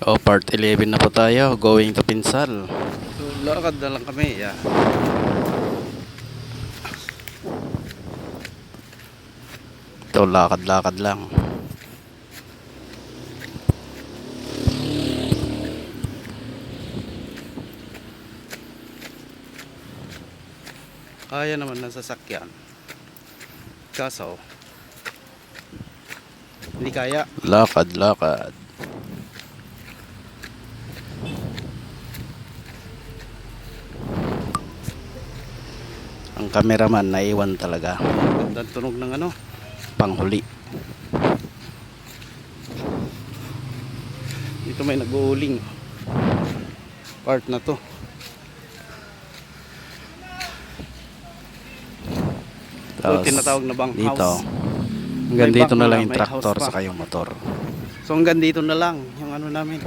Oh, part 11 na po tayo. Going to Pinsal. So, lakad na lang kami. Yeah. Ito, lakad-lakad lang. Kaya naman ng sasakyan. Kaso, hindi kaya. Lakad-lakad. Ang cameraman naiwan talaga. Gandang tunog ng ano, panghuli. Dito may nag-uuling. Part na to. Ito tinatawag na bang dito, house. hanggang May dito bank na na, lang yung may traktor house pa. saka yung motor. So hanggang dito na lang yung ano namin.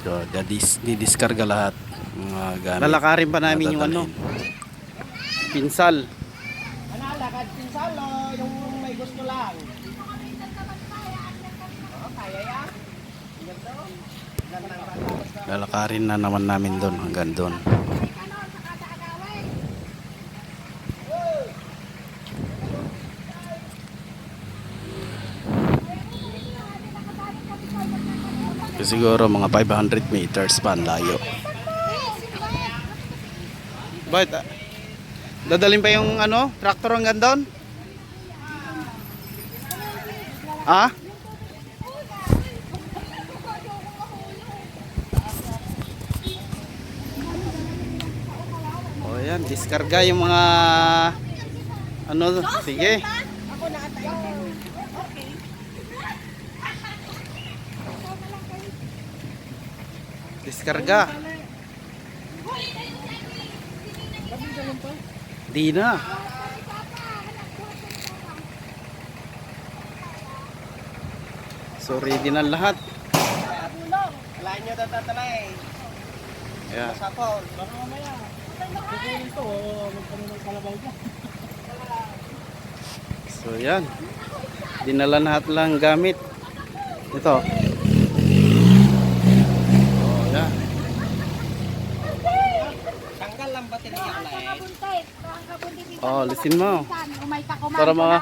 So, didiskarga lahat mga gamit. Lalakarin pa namin yung ano, dadalhin. Pinsal. Lakad pinsal o yung may gusto lang? Oo, kaya yan. Lalakarin na naman namin doon hanggang doon. Siguro mga 500 meters pa ang layo. Bakit? Dadalhin pa yung ano, traktor hanggang doon? Ha? O yan, diskarga yung mga ano, sige. Diskarga. Di na. So ready na lahat. Kalahin nyo tatalay. Yeah. Sapol. Baka mamaya. Kukunin to. Magkaroon ng kalabaw ka. So yan. Dinala lahat lang gamit. Ito. Oh, yan. Tanggal lang baterya ulit. Oh, lisin mo. Para mga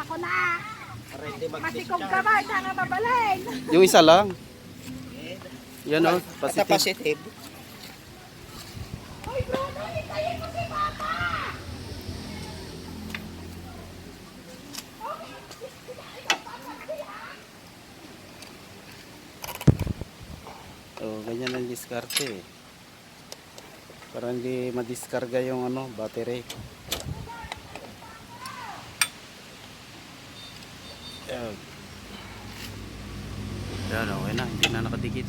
Ready matikog ka ba? Sana mabalin. Yung isa lang. Yan oh, Basta positive. positive. Hoy, Bruno, hintayin mo si Papa! Oh, ganyan ang diskarte eh. Para hindi madiskarga yung ano, battery. Yan. Yan, okay na. Hindi na nakadikit.